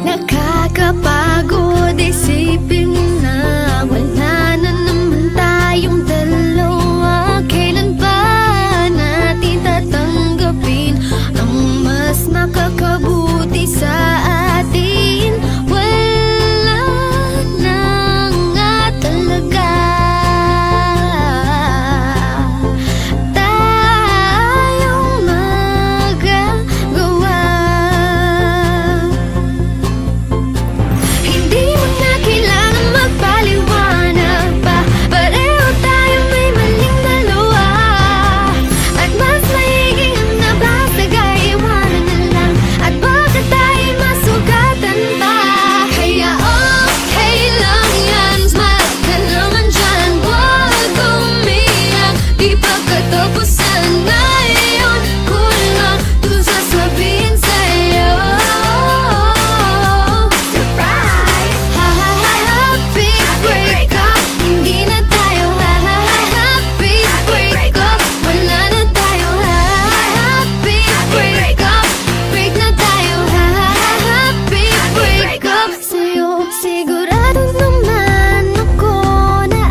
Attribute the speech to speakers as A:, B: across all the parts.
A: Nakakapagod isipin na wala na naman tayong dalawa. Kailan ba natin tatanggapin ang mas makakabuti sa atin? Wala na nga talaga tayong magagawa. Hindi mo na kailangan magpaliwanag pa. Pareho tayo may maling dalawa. At mas maiging na basta iwanan na lang. At baka tayo masugatan pa. Kaya okay lang yan, smile ka naman dyan. Huwag umiyak, di pa katapusan. Ngayon ko lang to sasabihin sa'yo. Surprise! Happy breakup. Hindi na tayo happy breakup. Wala na tayo happy breakup. Break na tayo happy breakup. Sa'yo sigurado naman ako na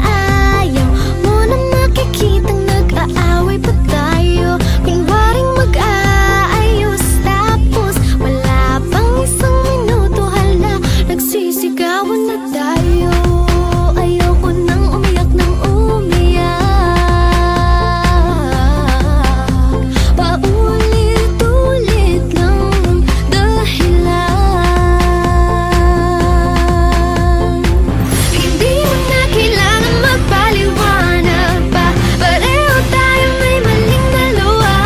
A: ayaw mo na makikitang nag-aaway pa tayo. Kunwaring mag-aayos tapos wala pang isang minuto, hala, nagsisigawan na tayo. Ayoko nang umiyak ng umiyak. Paulit-ulit lang ang dahilan. Hindi mo na kailangan magpaliwanag pa. Pareho tayo may maling dalawa.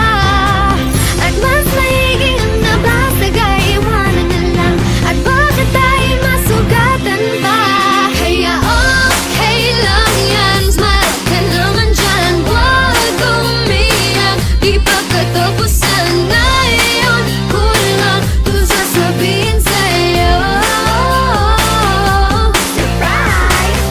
A: At mas maiging na basta iwanan na lang. At baka tayo masugatan pa. Kaya okay lang yan, smile ka naman dyan. Huwag umiyak, di pa katapusan. Ngayon ko lang to sasabihin sa'yo. Surprise!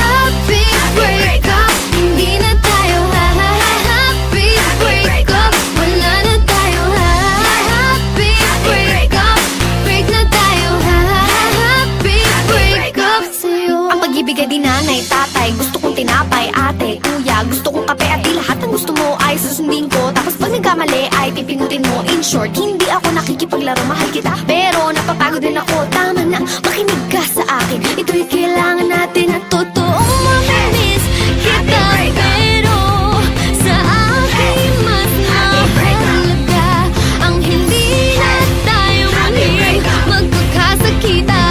A: Happy breakup. Hindi na tayo happy breakup. Wala na tayo happy breakup. Break na tayo happy breakup. Sa'yo ang pag-ibig ay di nanay, tatay. Gusto kong tinapay, ate, kuya. Gusto kong kape at di lahat ng gusto mo ay susundin ko. Tapos pag nagkamali ay pipinutin mo. In short, hindi ako nakikipaglaro, mahal kita, pero napapagod din ako. Tama na, makinig ka sa akin. Ito'y kailangan natin at totoong mamimiss kita. Pero sa akin mas mahalaga ang hindi na tayo muling magkakasakitan.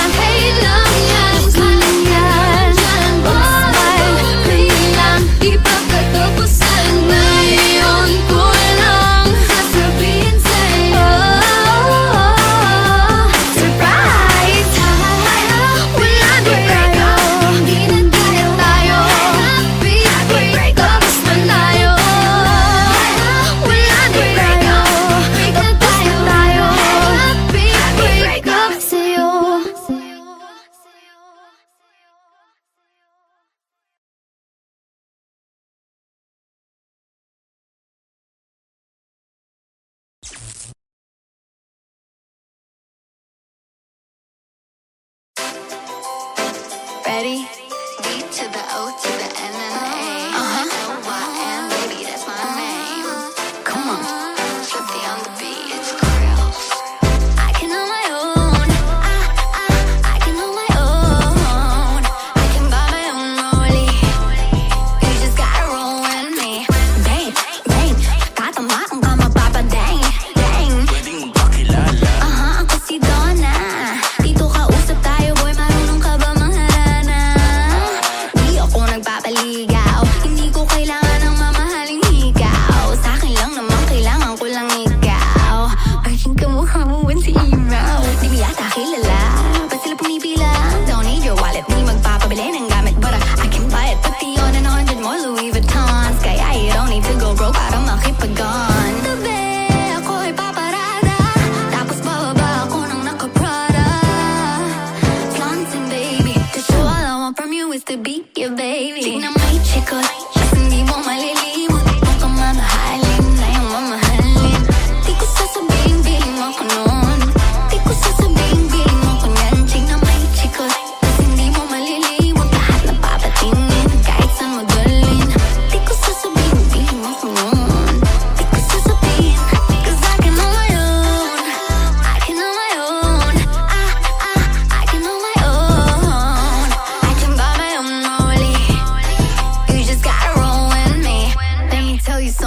A: Okay lang yan, smile yan. Smile ka lang, di pa katapusan. Ngayon ko lang sasabihin sa'yo. Surprise!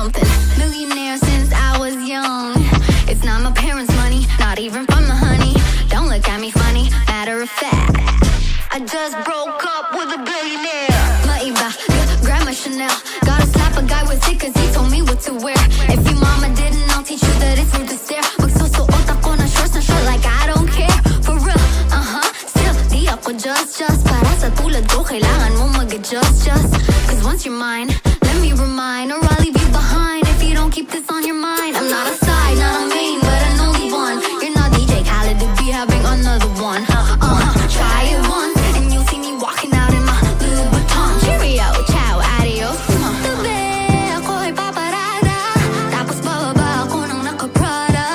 A: something. Millionaire since I was young. It's not my parents' money, not even from the honey. Don't look at me funny, matter of fact, I just broke up with a billionaire. Maiba, grab my Chanel. Gotta slap a guy with it cause he told me what to wear. If your mama didn't, I'll teach you that it's rude to stare. Magsusuot ako na shorts and short like I don't care. For real, still, di ako just. Para sa tulad ko, kailangan mo mag-adjust just. Cause once you're mine, let me remind, or I'll leave you behind if you don't keep this on your mind. I'm not a side, not a main, but an only one. You're not DJ Khaled to be having another one. Try it once and you'll see me walking out in my Louis Vuitton. Cheerio, ciao, adios. Tabi, ako ay paparada. Tapos bababa ako nang naka-Prada.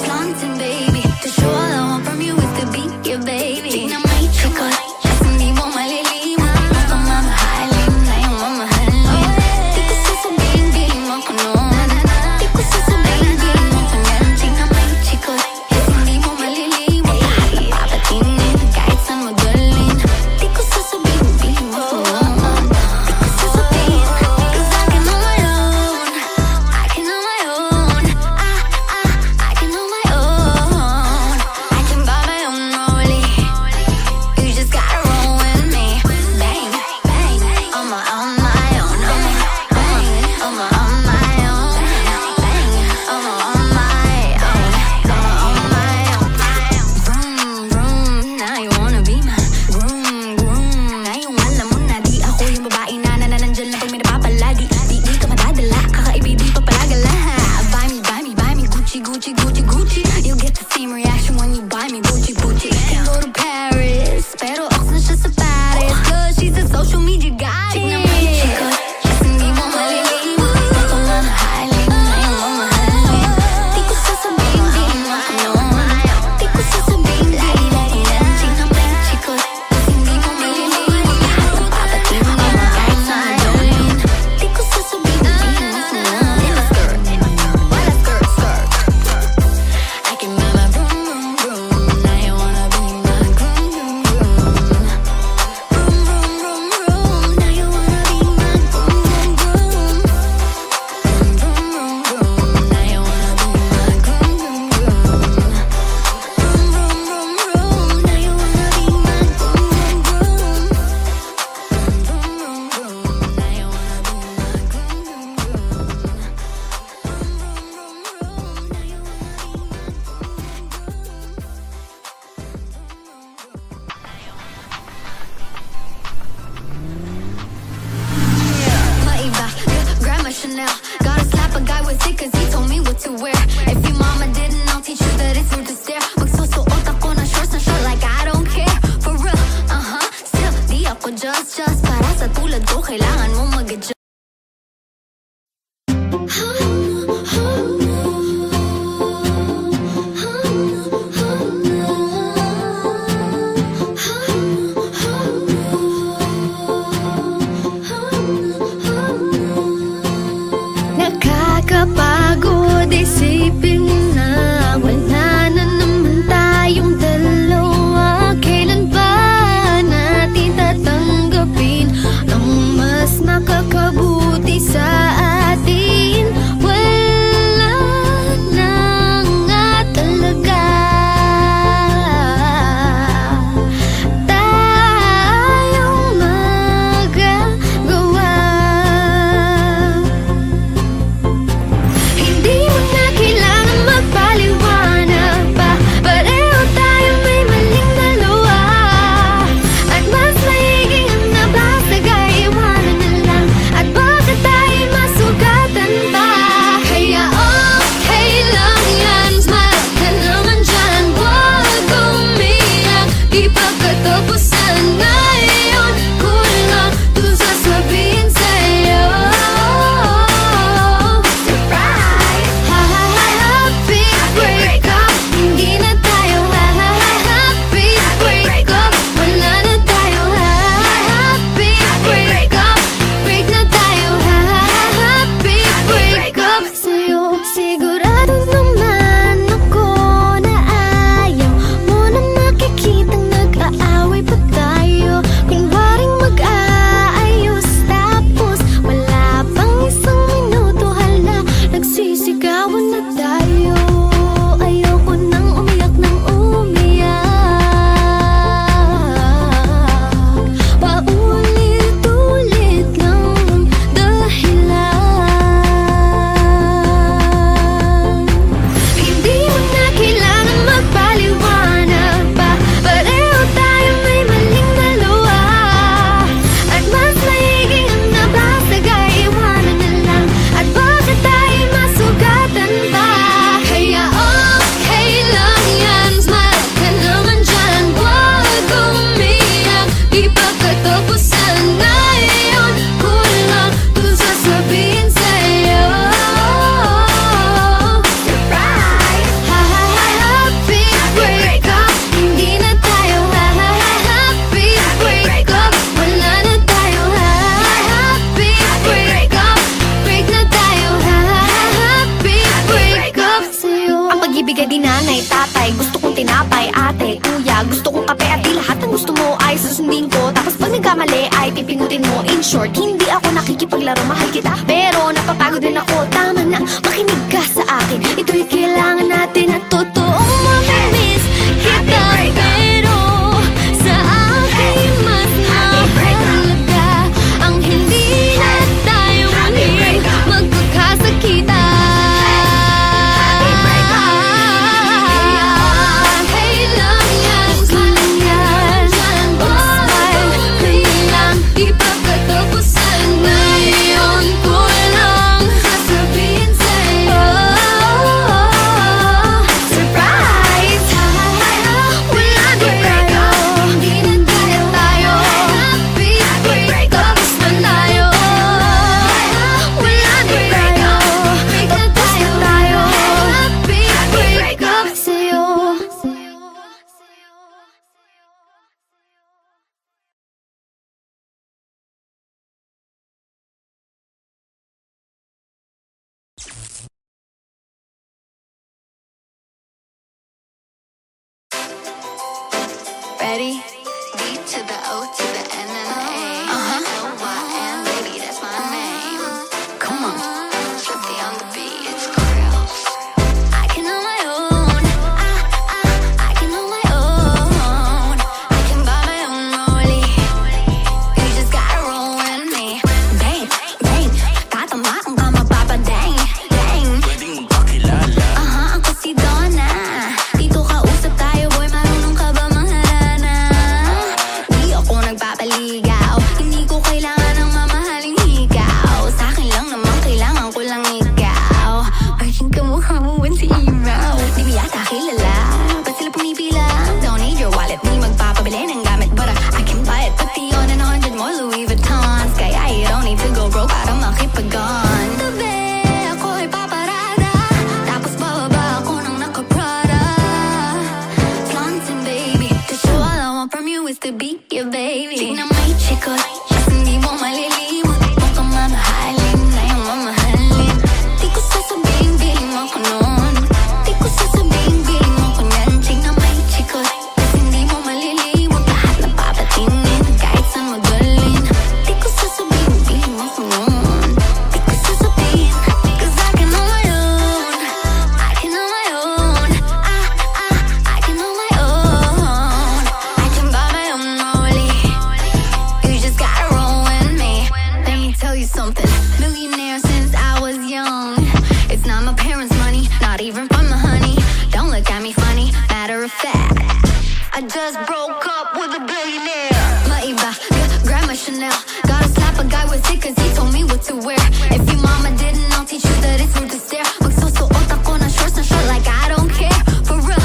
A: Flaunting, baby, to show all I want from you is to be your baby. Tignan mo yung chikot, kasi hindi mo maliliman. Mukhang mamahalin na yung mamahalin. Di ko sasabihin, bilhin mo ko nun. Di ko sasabihin, bilhin mo ko yan. Tignan mo yung chikot, kasi hindi mo maliliman. Lahat na papatingin, kahit saan magaling. Di ko sasabihin, bilhin mo ko nun. Di ko sasabihin, cause I can on my own. I can on my own. I can on my own. I can buy my own rollie. You just gotta roll with me. Bang, bang, on my own. Bang, on my own. Bang, on my own. Vroom, vroom, now you wanna be my groom. Ngayong alam mo na di ako yung babae na nandyan lang pag may napapala. Di ka madadala, kakaibibi pa palagala. Buy me, Gucci. You'll get the same reaction when you buy me Gucci. Can go to Paris, pero ox na siya sa Paris. Cause she's a social media goddess. Tignan mo yung chikot, kasi hindi mo maliliman. Mukhang mamahalin na yung mamahalin. Di ko sasabihin, bilhin mo ko nun. Di ko sasabihin, bilhin mo ko yan. Tignan mo yung chikot, kasi hindi mo maliliman. Lahat ng papatingin, kahit saan magaling. Di ko sasabihin, bilhin mo ko nun. In a skirt, what a skirt. I can buy my vroom, now you wanna be my groom. Now you wanna be my groom. Now you wanna be my groom. Now you wanna be my Maiba, grab my Chanel. Gotta slap a guy with it cause he told me what to wear. If your mama didn't, I'll teach you that it's rude to stare. Magsusuot ako na shorts and short like I don't care. For real, still, di ako just. Para sa tulad ko, kailangan mo mag-adjust.
B: Nakakapagod isipin
A: tatay, gusto kong tinapay, ate, kuya, gusto kong kape at di lahat ng gusto mo ay susundin ko. Tapos pag nagkamali ay pipingutin mo. In short, hindi ako nakikipaglaro, mahal kita, pero napapagod din ako. Tama na, makinig ka sa akin, ito'y kailangan natin at totoong mamimiss kita. Pero sa akin mas mahalaga ang hindi na tayo muling magkakasakitan.
B: Ready? B to the O to the N and the A. L-Y-N, baby, that's my name. Come on, Trippy on the beat, it's Grills. I can on my own. I can on my own. I can buy my own rollie. You just gotta roll with me. Bang, bang, tatamaan ka magpapadang. Dang.
C: Pwedeng magpakilala.
B: Ako si Donna. Dito ka usap tayo, boy, marunong ka ba maharana? Di ako nagpapaligaw, hindi ko kailangan ng mamahaling higaw. Sa akin lang naman, kailangan ko lang ikaw. Parang kamukha mo sa email. Di ba yata kilala? Ba't sila pumipila? Don't need your wallet, di magpapabili ng gamit, but I can buy it, pati on and 100 more Louis Vuittons. Kaya you don't need to go broke para makipag-on. Tabi, ako ay paparada, tapos bababa ako ng naka-Prada. Flaunting, baby, to show all I want from you is to be your baby. Tingnan may chikot, kasi hindi mo malilimot. Mukhang mamahalin na yung mamahalin. Di ko sasabihin, feeling mo ko nun. Di ko sasabihin, feeling mo ko yan. Tingnan may chikot, kasi hindi mo malilimot. Lahat na papatingin, kahit saan mo dalhin. Di ko sasabihin, feeling mo ko nun. Di ko sasabihin, 'cause I can on my own. I can on my own. I can on my own. I can buy my own rollie. You just gotta roll with me. Let me tell you something. Millionaire since I was young. It's not my parents' money, not even from the honey. Don't look at me funny. Matter of fact, I just broke up with a billionaire. Maiba, yeah, grab my Chanel. Gotta slap a guy with it 'cause he told me what to wear. If your mama didn't, I'll teach you that it's rude to stare. Magsusuot ako ng shorts na short like I don't care. For real,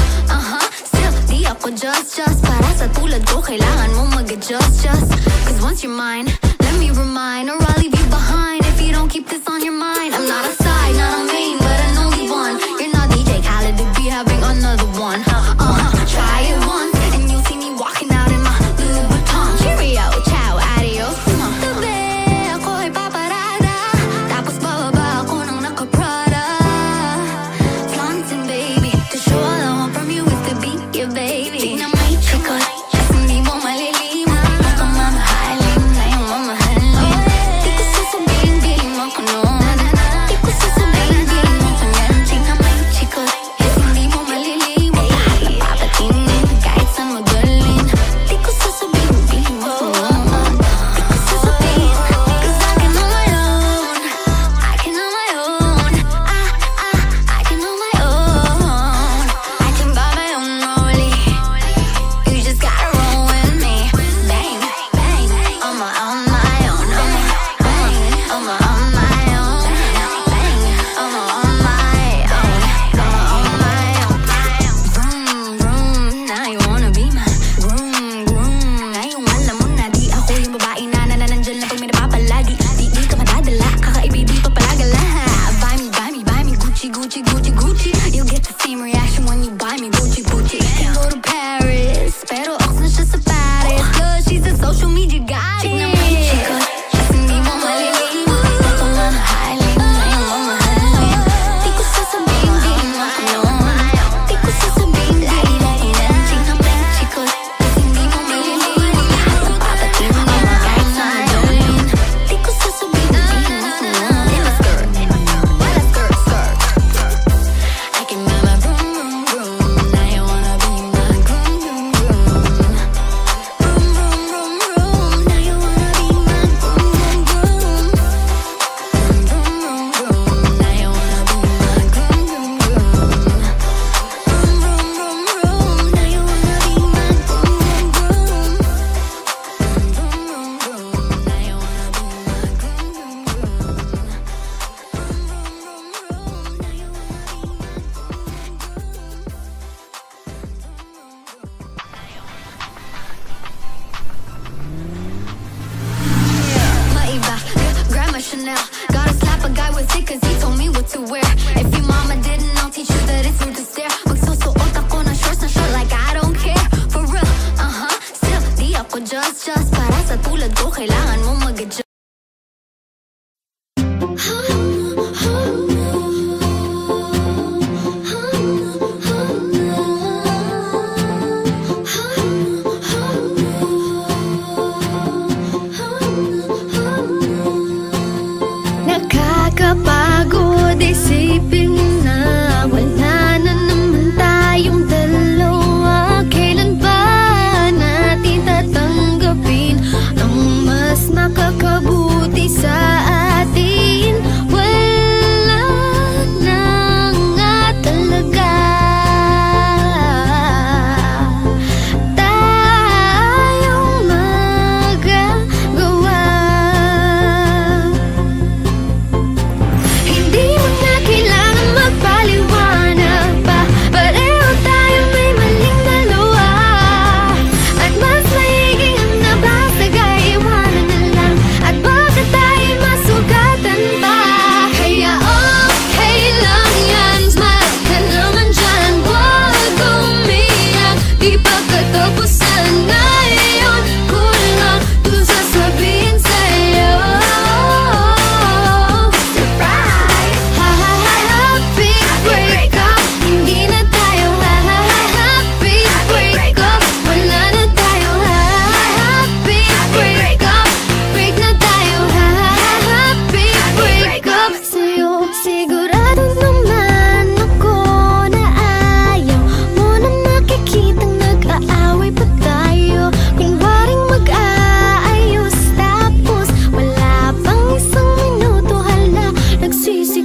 B: still, di ako just. Para sa tulad ko, kailangan mo mag-adjust, just. 'Cause once you're mine, let me remind, or I'll leave you behind if you don't keep this on your mind. I'm not a side, not a main, but an only one. You're not DJ Khaled to be having another one. Try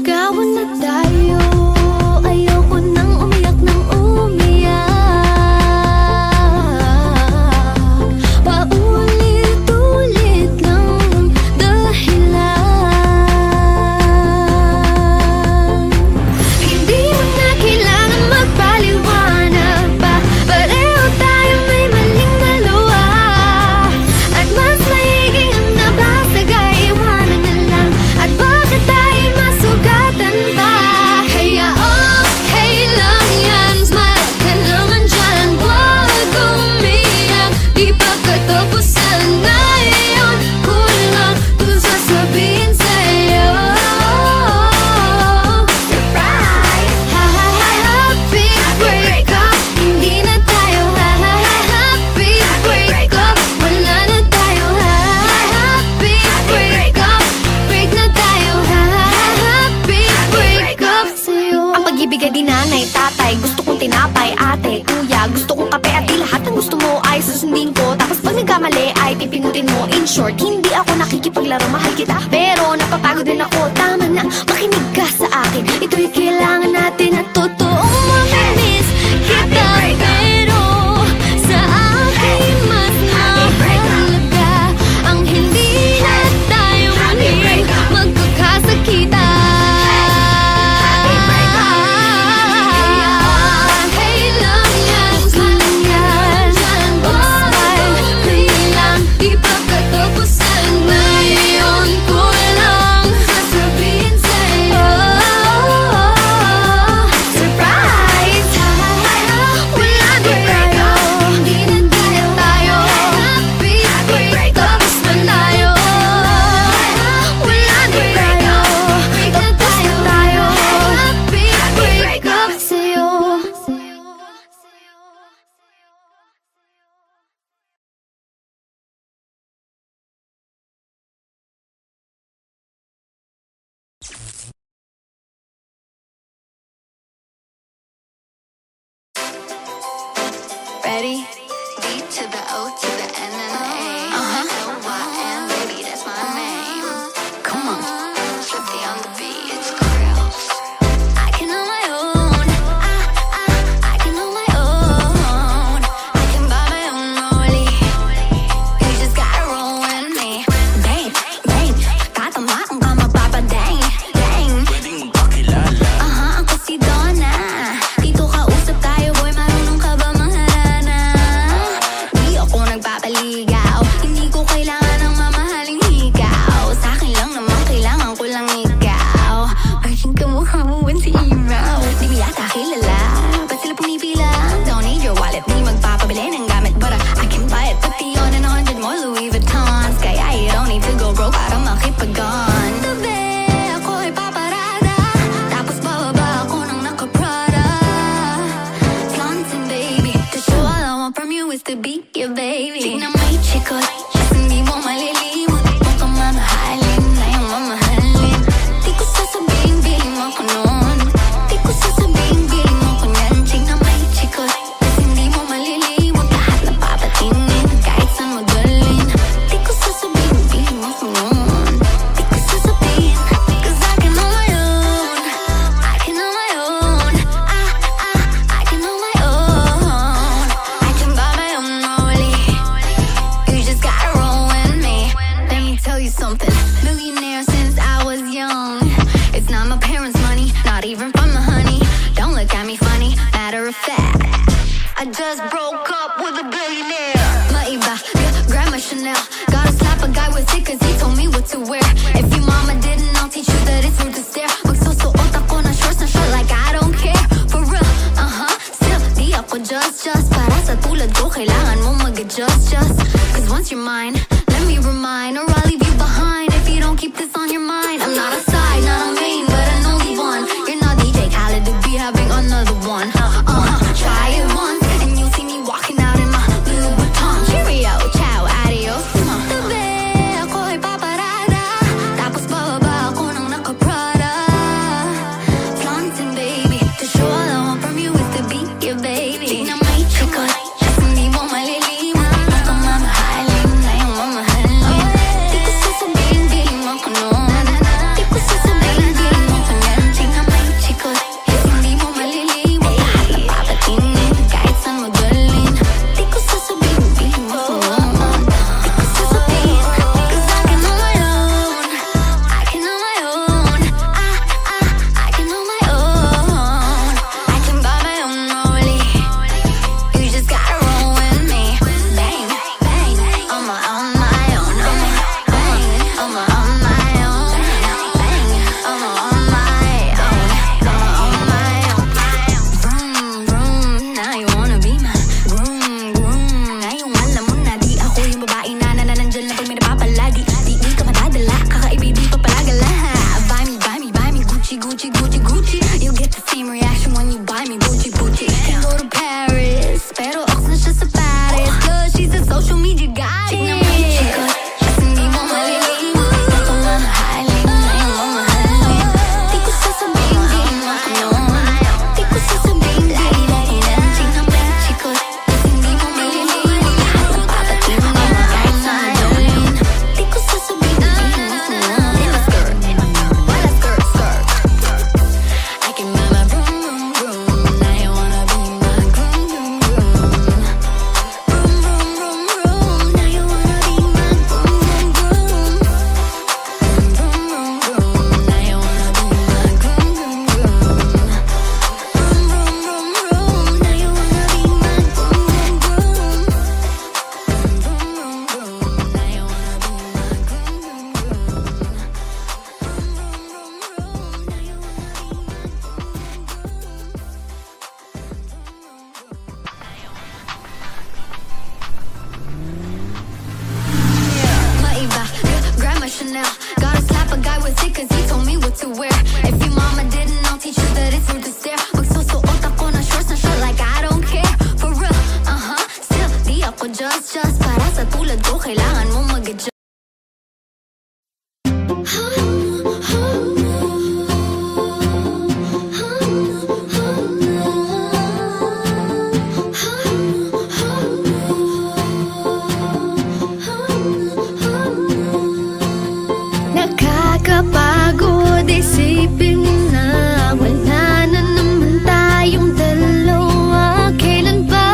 A: Sigawan na tayo. Ayoko nang umiyak nang umiyak. Paulit-ulit lang dahilan. Hindi mo na kailangan magpaliwanag pa. Pareho tayo may maling dalawa. At mas maiging ang nabasag ay iwanan na lang. At bakit tayo masugatan pa? Kaya okay lang yan, smile ka naman dyan. Huwag umiyak, di pa katapusan na yun. Kulang dun sasabihin sa'yo. Surprise! Ha ha ha, happy breakup. Hindi na tayo ha ha ha, happy breakup. Wala na tayo ha ha, happy breakup. Break na tayo ha ha ha, happy breakup sa'yo. Ang pag-ibig ay di nanay, tatay. Gusto kong tinapay, ate, kuya. Gusto kong kape at di lahat ng gusto mo ay susundin ko. Tapos pag nagkamali ay pipinutin mo. In short, hindi ako nakikipaglaro, mahal kita. Pero napapagod din ako, tama na, makinig ka sa akin. Ito'y kailangan natin at totoong mamimiss kita. Pero sa akin mas mahalaga ang hindi na tayo muling magkakasakitan. Kailang yan, kulang yan. Smile, kailang di pa katapusan na yun. Kulang sasabihin sa'yo. Surprise! Wala na tayo, hindi na tayo. Happy breakup, tapos na tayo. Wala na tayo, tapos na tayo. Happy breakup sa'yo.
B: Ready? B to the O to the N and the A. N-O-Y-N, baby, that's my name. Come on, Swifty on the beat, it's Krills. I can on my own. I can on my own. I can buy my own rollie. You just gotta roll with me. Bang, bang, tatamaan ka magpapadang. Dang.
C: Pwedeng magpakilala.
B: Ako si Donna. Dito kausap tayo, boy, marunong ka ba maharana? Di ako nagpapaligaw, hindi ko kailangan ng mamahaling hikaw. Sa akin lang naman, kailangan ko lang ikaw. Parang kamukha mo when si Email. Di mo yata kilala, ba't sila pumipila? Don't need your wallet, di magpapabili ng gamit. But I can buy it, pati on and 100 more Louis Vuittons. Kaya you don't need to go broke para makipag-gun. Tabi, ako ay paparada, tapos bababa ako ng naka-Prada. Flaunting, baby, to show all I want from you is to be your baby. Tingnan mo yung chikot, kasi hindi mo malilimot. Kung ka mamahalin, na yung mamahalin. Di ko sasabihin, bilhin mo ko nun. Di ko sasabihin, bilhin mo ko nyan. Tingnan mo yung chikot, kasi hindi mo malilimot. Lahat na papatingin, kahit saan mo dalhin. Di ko sasabihin, bilhin mo ko nun. Di ko sasabihin, 'cause I can on my own. I can on my own. I can on my own. I can buy my own rollie. You just gotta roll with me. Let me tell you something. Millionaire since I was young. It's not my parents' money, not even from the honey. Don't look at me funny. Matter of fact, I just broke up with a billionaire. Maiba, Grandma Chanel. Gotta slap a guy with it 'cause he told me what to wear. If your mama didn't, I'll teach you that it's rude to stare. Magsusuot ako ng shorts na short like I don't care. For real, still, di ako just. Para sa tulad ko, kailangan mo mag-adjust, just. 'Cause once you're mine, let me remind, or I'll leave you behind if you don't keep this on your mind. I'm not a side, not a main, but an only one. You're not DJ Khaled to be having another one. Try it once, and you'll see me walking out in my Louis Vuitton. Cheerio, ciao, adios. Tabi, ako ay paparada, tapos bababa ako ng naka-Prada. Flaunting, baby, to show all I want from you is to be your baby. Tingnan mo yung chikot, kasi hindi mo malilimot. Kung ka mamahalin, na yung mamahalin. Di Gucci, Gucci, Gucci. You get the same reaction when you buy me Gucci, Gucci. Can go to Paris, pero ox na siya sa Paris. Cause she's a social media goddess. Chick naman yung chikot, kasi hindi mo malilim. Ito nga nahalin, ngayon mo mahalin. Di ko sasabihin, di mo ayon. Di ko sasabihin, di mo ayon. Chick naman yung chikot, kasi hindi mo malilim. Lahat ng papatin mo kahit saan gawin. Di ko sasabihin, di mo ayon. In a skirt, what a skirt, skirt. I can buy my vroom, vroom, vroom. Now you wanna be my groom, groom, groom. Vroom, vroom, vroom, vroom. Now you wanna be my groom, groom, groom. Vroom, vroom, vroom, vroom. Now you wanna be my groom, groom, groom. Vroom, vroom, vroom, vroom. Now you wanna be my groom, groom, groom. Vroom, vroom, vroom, vroom. Now you wanna be my groom, groom, Maiba, grab my Chanel. Gotta slap a guy with it cause he told me what to wear. If your mama didn't, I'll teach you that it's rude to stare. Magsusuot ako ng shorts na short like I don't care. For real, still, di ako just para sa tulad ko, kailangan mo mag-adjust.
A: Nakakapagod isipin na wala na naman tayong dalawa. Kailan ba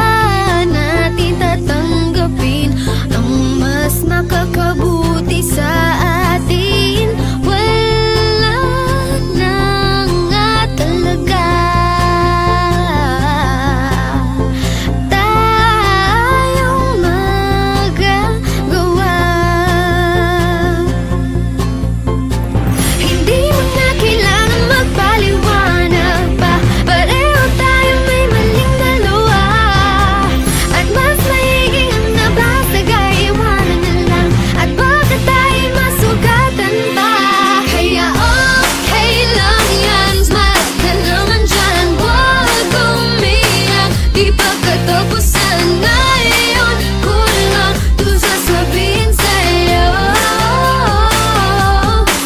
A: natin tatanggapin ang mas makakabuti sa atin? Wala na nga talaga tayong magagawa. Hindi mo na kailangan magpaliwanag pa. Pareho tayo may maling dalawa. At mas maiging ang nabasag ay iwanan na lang. At baka tayo masugatan pa. Kaya okay lang yan, smile ka naman dyan. Huwag umiyak, di pa katapusan na yun. Kulang to sasabihin sa'yo.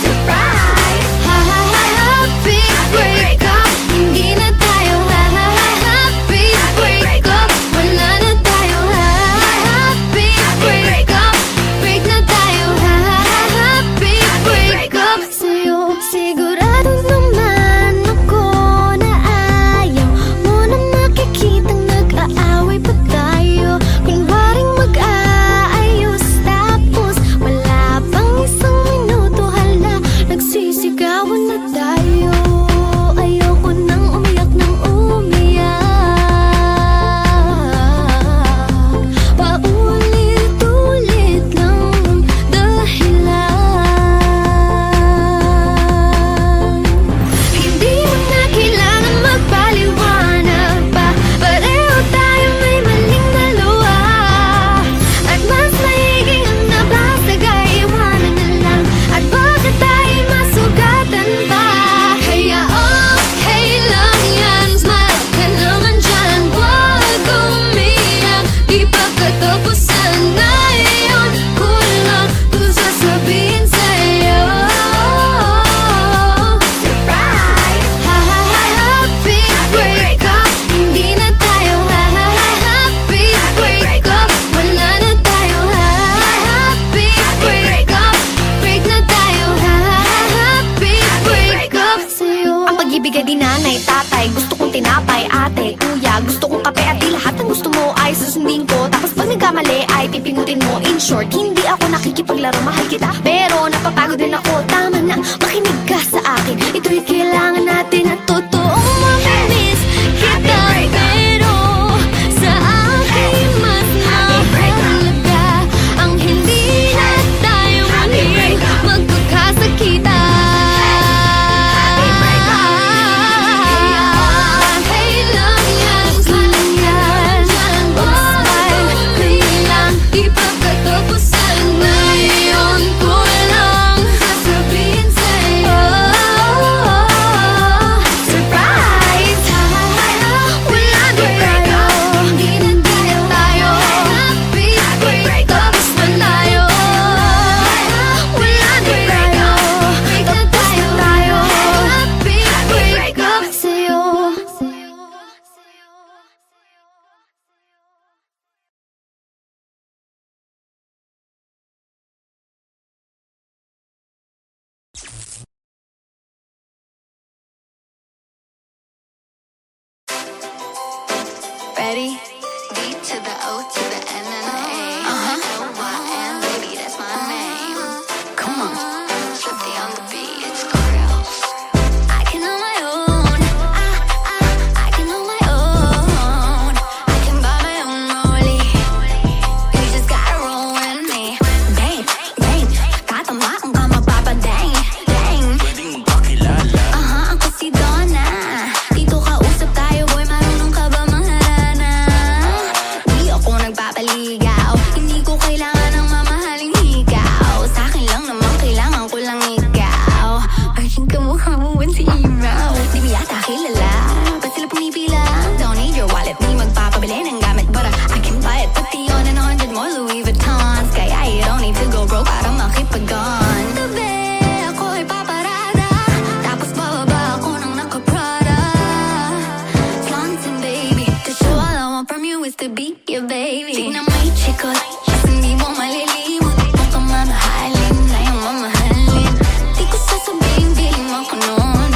A: Surprise! Happy breakup. Hindi na tayo happy breakup. Wala na tayo happy breakup. Break na tayo happy breakup. Sa'yo sigurado naman ako na ayaw mo na makikitang nag-aaway pa tayo. Kunwaring mag-aayos tapos wala pang isang minuto, hala, nagsisigawan na tayo. Ayoko nang umiyak ng umiyak. Paulit-ulit lang ang dahilan. Hindi mo na kailangan magpaliwanag pa. Pareho tayo may maling dalawa. At mas maiging ang nabasag ay iwanan na lang. At baka tayo masugatan pa. Kaya okay lang yan, smile ka naman dyan. Huwag umiyak, di pa katapusan na yun. Kulang to sasabihin sa'yo. Surprise! Happy breakup. Hindi na tayo happy breakup. Wala na tayo happy breakup. Break na tayo happy breakup. Sa'yo ang pag-ibig ay di nanay, tatay. Gusto kong tinapay, ate, kuya. Gusto kong kape at di lahat ng gusto mo ay susundin ko. Tapos pag nagkamali ay pipingutin mo. In short, hindi ako nakikipaglaro, mahal kita, pero napapagod din ako. Tama na, makinig ka sa akin. Ito'y kailangan natin at totoong mamimiss kita. Pero sa akin mas mahalaga ang hindi na tayo muling magkakasakitan. Okay lang yan, smile yan. Smile, lang, di pa katapusan ngayon. Kulang sasabihin sa'yo.
B: Ready? D to the O to the N and the A. O-Y-N, baby, that's my name. Come on, Swifty on the beat, it's Grills. I can on my own. I can on my own. I can buy my own rollie. You just gotta roll with me. Bang, bang, katamaan ka mapapadang. Dang.
C: Pwedeng magpakilala.
B: Ako si Donna. Dito kausap tayo, boy, marunong ka ba mangharana? Di ako nagpapaligaw. Hindi ko kailangan ng mamahaling hikaw. Sa'kin lang naman, kailangan ko lang ikaw. Parang kamukha mo when si Iraw. Di ba yata kilala? Ba't sila pumipila? Don't need your wallet, di magpapabili ng gamit. But I can buy it, pati on and 100 more Louis Vuittons. Kaya you don't need to go broke para makipag-on. Tabi, ako ay paparada. Tapos bababa ako ng naka-Prada. Flaunting, baby. To show all I want from you is to be your baby. Tingnan mo yung chikot, at hindi mo malilimot. Kung ka mamahalin, na yung mamahalin. Di ko sasabihin, bilhin mo ko nun.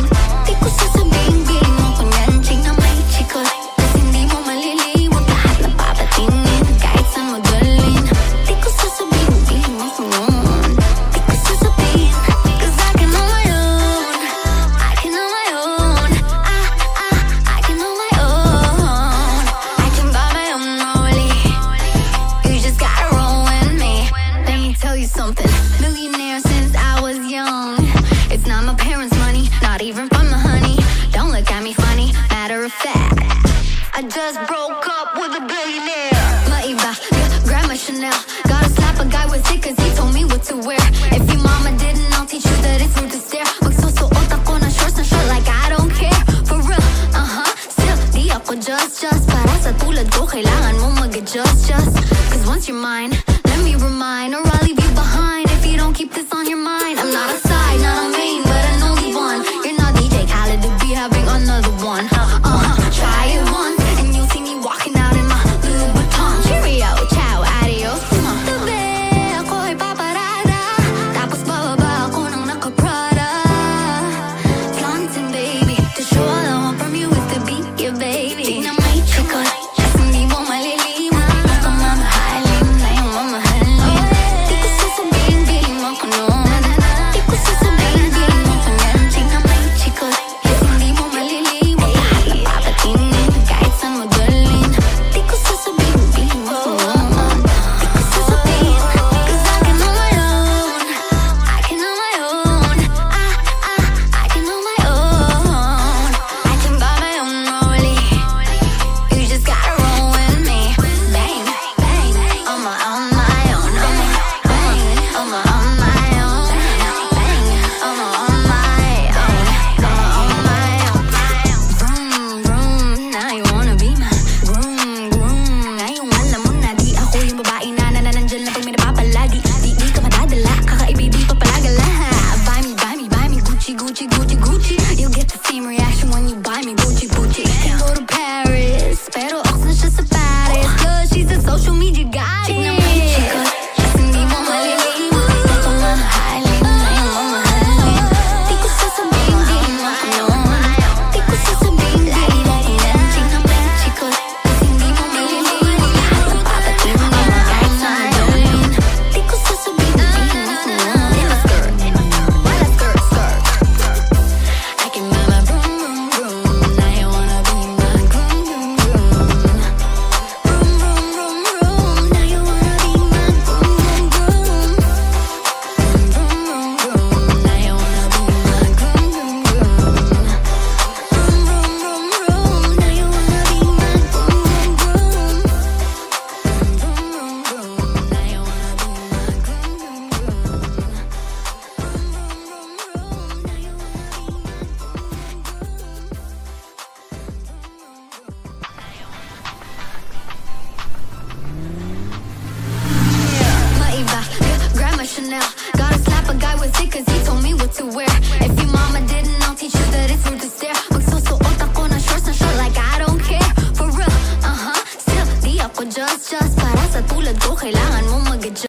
B: Di ko sasabihin, bilhin mo ko yan. Tingnan mo yung chikot, at hindi mo malilimot. Lahat na papatingin, kahit saan mo dalhin. Di ko sasabihin, bilhin mo ko nun. Di ko sasabihin, 'cause I can on my own. I can on my own. I can on my own. I can buy my own rollie. You just gotta roll with me. Let me tell you something. Millionaire since I was young. It's not my parents' money, not even from the honey. Don't look at me funny. Matter of fact, I just broke up with a billionaire. Maiba, grab my Chanel. Gotta slap a guy with it 'cause he told me what to wear. If your mama didn't, I'll teach you that it's rude to stare. Magsusuot ako ng shorts and short like I don't care. For real, still, di ako just. Para sa tulad ko, kailangan mo mag-adjust, just. 'Cause once you're mine, let me remind, or I'll leave you behind if you don't keep this on your mind. I'm not a side, not a main, but an only one. You're not DJ Khaled to be having another one. Try it once, and you'll see me walking out in my Louis Vuitton. Cheerio, ciao, adios. Tabi, ako ay paparada. Tapos bababa ako ng naka-Prada. Flaunting, baby. To show all I want from you is to be your baby. Tingnan mo yung chikot, at hindi mo malilimot. Kung ka mamahalin, na yung mamahalin. Di ko sasabihin, bilhin mo ko nun. Di ko sasabihin, bilhin mo ko yan. Tingnan mo yung chikot, at hindi mo malilimot. Lahat na papatingin, kahit saan mo dalhin. Di ko sasabihin, bilhin mo ko nun. Di ko sasabihin, 'cause I can on my own. I can on my own. I can on my own. I can buy my own rollie. You just gotta roll with me. Bang, bang, on my own. Bang, on my own. Bang, on my own. Vroom, vroom, now you wanna be my groom. Ngayong alam mo na di ako yung babae na nandyan lang pag may napapalagi. Di ka madadala, kakaibibi pa palagala. Buy me, Gucci. You'll get the same reaction when you buy me Gucci. Can go to Paris, pero ox na siya sa Paris. 'Cause she's a social media goddess. Tignan mo yung chikot, at hindi mo malilimot. Kung ka mamahalin, na yung mamahalin. Di ko sasabihin, bilhin mo ko nun. Di ko sasabihin, bilhin mo ko yan. Tignan mo yung chikot, at hindi mo malilimot. Lahat ng papatingin, kahit saan mo dalhin. Di ko sasabihin, bilhin mo ko nun. I can buy my vroom. Now you wanna be my groom. Vroom, now you wanna be my groom. Vroom, now you wanna be my groom. Vroom, now you wanna be my groom. Now you wanna be my Maiba, grab my Chanel.